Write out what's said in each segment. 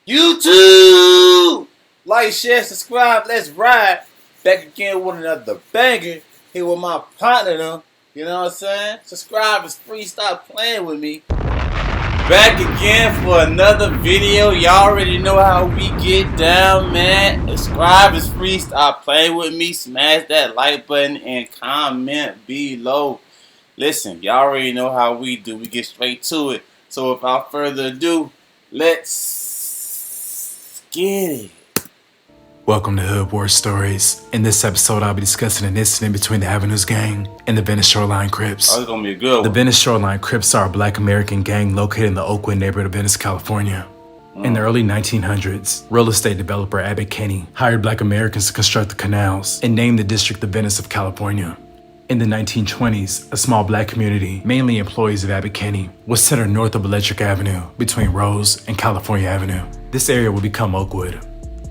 YouTube! Like, share, subscribe, let's ride. Back again with another banger. Here with my partner, though. You know what I'm saying? Subscribe is free. Stop playing with me. Back again for another video. Y'all already know how we get down, man. Subscribe is free. Stop playing with me. Smash that like button and comment below. Listen, y'all already know how we do. We get straight to it. So without further ado, let's get it. Welcome to Hood War Stories. In this episode, I'll be discussing an incident between the Avenues Gang and the Venice Shoreline Crips. Oh, it's gonna be a good one. The Venice Shoreline Crips are a Black American gang located in the Oakwood neighborhood of Venice, California. In the early 1900s, real estate developer Abbott Kinney hired Black Americans to construct the canals and named the district the Venice of California. In the 1920s, a small Black community, mainly employees of Abbott Kinney, was centered north of Electric Avenue, between Rose and California Avenue. This area would become Oakwood,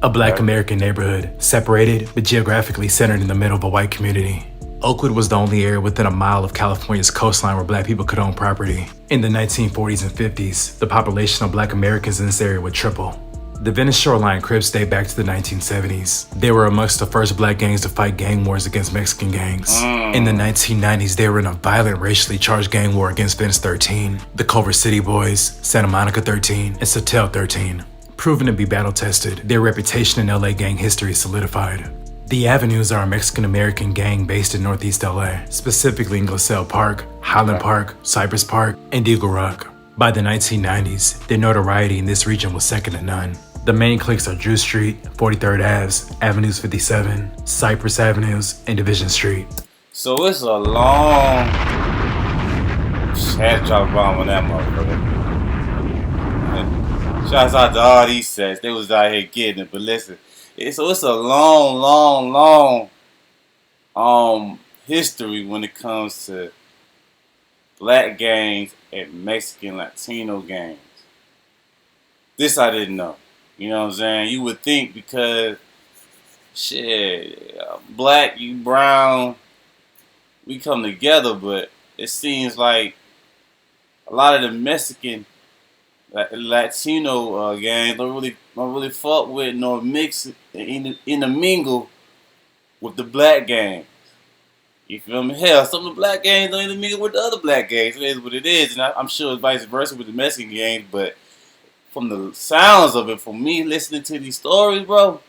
a Black American neighborhood, separated but geographically centered in the middle of a white community. Oakwood was the only area within a mile of California's coastline where Black people could own property. In the 1940s and 50s, the population of Black Americans in this area would triple. The Venice Shoreline Crips date back to the 1970s. They were amongst the first Black gangs to fight gang wars against Mexican gangs. In the 1990s, they were in a violent racially charged gang war against Venice 13, the Culver City Boys, Santa Monica 13, and Sotel 13. Proven to be battle-tested, their reputation in LA gang history is solidified. The Avenues are a Mexican-American gang based in Northeast LA, specifically in Glassell Park, Highland Park, Cypress Park, and Eagle Rock. By the 1990s, their notoriety in this region was second to none. The main cliques are Drew Street, 43rd Ave, Avenues 57, Cypress Avenues, and Division Street. So it's a long chat drop bomb on that motherfucker. Shouts out to all these sets. They was out here getting it. But listen, it's a long history when it comes to Black gangs and Mexican Latino gangs. This I didn't know. You know what I'm saying? You would think because shit, Black, you brown, we come together, but it seems like a lot of the Mexican Latino gangs don't really fuck with nor mix intermingle with the Black gangs. You feel me? Hell, some of the Black gangs don't intermingle with the other Black gangs. It is what it is, and I'm sure it's vice versa with the Mexican gangs. But from the sounds of it, from me listening to these stories, bro,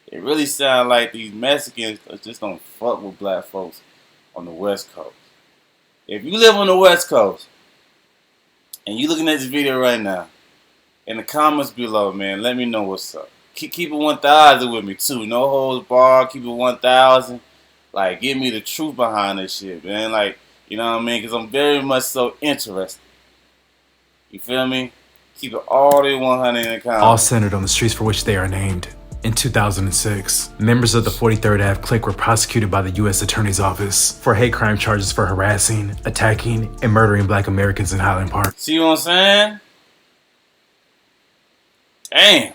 it really sounds like these Mexicans just don't fuck with Black folks on the West Coast. If you live on the West Coast and you looking at this video right now, in the comments below, man, let me know what's up. Keep it 1,000 with me too. No holds barred. Keep it 1,000. Like, give me the truth behind this shit, man. Like, you know what I mean? Because I'm very much so interested. You feel me? Keep it all the 100 in the comments. All centered on the streets for which they are named. In 2006, members of the 43rd Ave clique were prosecuted by the U.S. Attorney's Office for hate crime charges for harassing, attacking, and murdering Black Americans in Highland Park. See what I'm saying? Damn.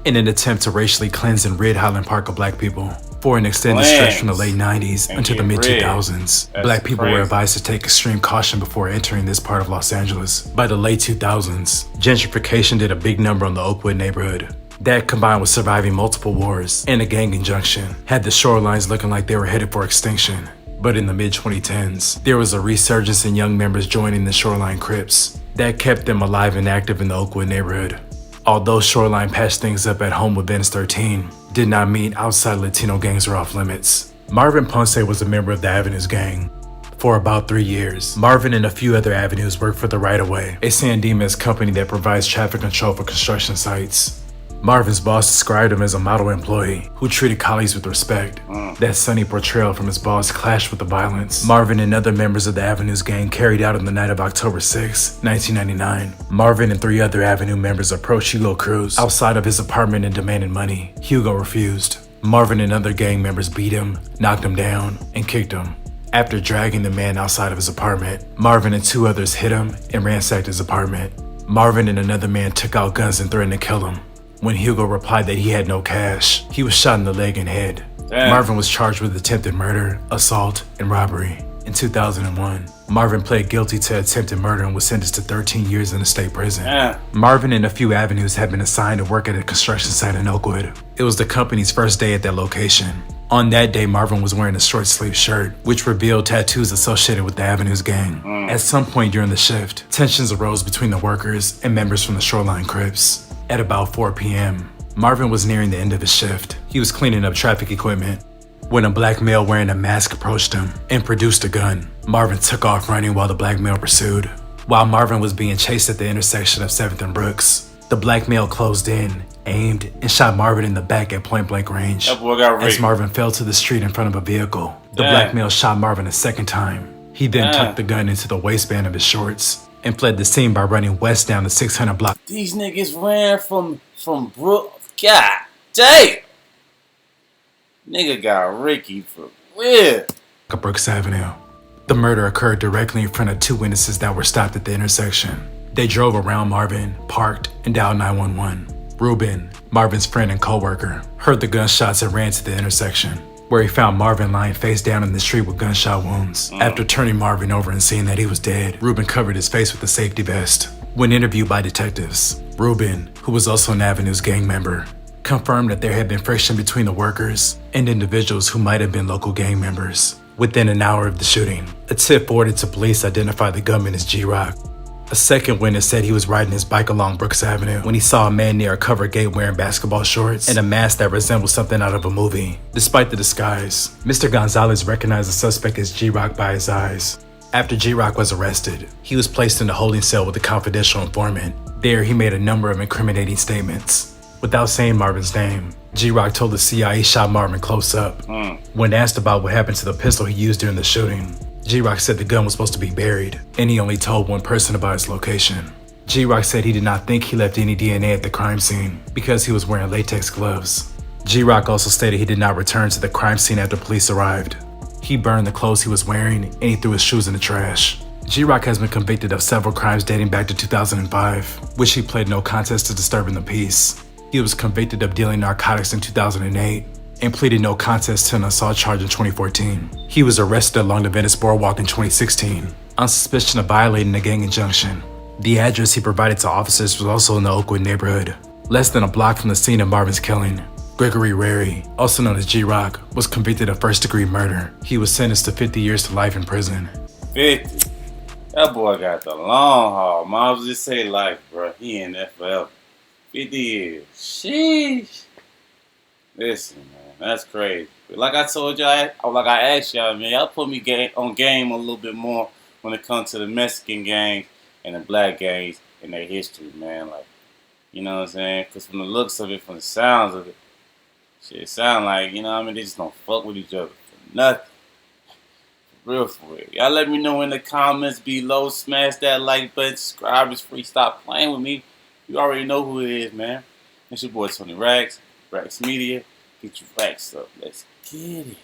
In an attempt to racially cleanse and rid Highland Park of Black people. For an extended stretch from the late 90s until the mid-2000s, Black people were advised to take extreme caution before entering this part of Los Angeles. By the late 2000s, gentrification did a big number on the Oakwood neighborhood. That, combined with surviving multiple wars and a gang injunction, had the Shorelines looking like they were headed for extinction. But in the mid-2010s, there was a resurgence in young members joining the Shoreline Crips. That kept them alive and active in the Oakwood neighborhood. Although Shoreline patched things up at home with Venice 13, did not mean outside Latino gangs were off limits. Marvin Ponce was a member of the Avenues gang. For about 3 years, Marvin and a few other Avenues worked for the Right of Way, a San Dimas company that provides traffic control for construction sites. Marvin's boss described him as a model employee who treated colleagues with respect. That sunny portrayal from his boss clashed with the violence Marvin and other members of the Avenues gang carried out on the night of October 6, 1999. Marvin and 3 other Avenue members approached Hugo Cruz outside of his apartment and demanded money. Hugo refused. Marvin and other gang members beat him, knocked him down, and kicked him. After dragging the man outside of his apartment, Marvin and 2 others hit him and ransacked his apartment. Marvin and another man took out guns and threatened to kill him. When Hugo replied that he had no cash, he was shot in the leg and head. Damn. Marvin was charged with attempted murder, assault, and robbery. In 2001, Marvin pled guilty to attempted murder and was sentenced to 13 years in a state prison. Marvin and a few avenues had been assigned to work at a construction site in Oakwood. It was the company's first day at that location. On that day, Marvin was wearing a short-sleeved shirt, which revealed tattoos associated with the Avenues gang. At some point during the shift, tensions arose between the workers and members from the Shoreline Crips. At about 4 p.m., Marvin was nearing the end of his shift. He was cleaning up traffic equipment when a black male wearing a mask approached him and produced a gun. Marvin took off running while the black male pursued. While Marvin was being chased at the intersection of 7th and Brooks, the black male closed in, aimed, and shot Marvin in the back at point-blank range. That boy got raped. As Marvin fell to the street in front of a vehicle, the black male shot Marvin a second time. He then tucked the gun into the waistband of his shorts and fled the scene by running west down the 600 block. These niggas ran from Brooks. God damn! Nigga got Ricky for real. Brooks Avenue. The murder occurred directly in front of two witnesses that were stopped at the intersection. They drove around Marvin, parked, and dialed 911. Ruben, Marvin's friend and co-worker, heard the gunshots and ran to the intersection, where he found Marvin lying face down in the street with gunshot wounds. After turning Marvin over and seeing that he was dead, Ruben covered his face with a safety vest. When interviewed by detectives, Ruben, who was also an Avenues gang member, confirmed that there had been friction between the workers and individuals who might have been local gang members. Within an hour of the shooting, a tip forwarded to police identified the gunman as G-Rock. A second witness said he was riding his bike along Brooks Avenue when he saw a man near a covered gate wearing basketball shorts and a mask that resembled something out of a movie. Despite the disguise, Mr. Gonzalez recognized the suspect as G-Rock by his eyes. After G-Rock was arrested, he was placed in a holding cell with a confidential informant. There, he made a number of incriminating statements. Without saying Marvin's name, G-Rock told the CIA he shot Marvin close up. When asked about what happened to the pistol he used during the shooting, G-Rock said the gun was supposed to be buried, and he only told one person about its location. G-Rock said he did not think he left any DNA at the crime scene because he was wearing latex gloves. G-Rock also stated he did not return to the crime scene after police arrived. He burned the clothes he was wearing, and he threw his shoes in the trash. G-Rock has been convicted of several crimes dating back to 2005, which he pled no contest to disturbing the peace. He was convicted of dealing narcotics in 2008 and pleaded no contest to an assault charge in 2014. He was arrested along the Venice boardwalk in 2016 on suspicion of violating a gang injunction. The address he provided to officers was also in the Oakwood neighborhood, less than a block from the scene of Marvin's killing. Gregory Rary, also known as G-Rock, was convicted of first-degree murder. He was sentenced to 50 years to life in prison. 50? That boy got the long haul. Might just say life, bro. He in there forever. 50 years. Sheesh. Listen, man. That's crazy. But like I told y'all, like I asked y'all, man, y'all put me on game a little bit more when it comes to the Mexican gangs and the black gangs and their history, man. Like, you know what I'm saying? Because from the looks of it, from the sounds of it, shit sound like, you know what I mean? They just don't fuck with each other for nothing. For real, for real. Y'all let me know in the comments below. Smash that like button. Subscribe. It's free. Stop playing with me. You already know who it is, man. It's your boy Tony Rax. Rax Media. Get your racks up. Let's get it.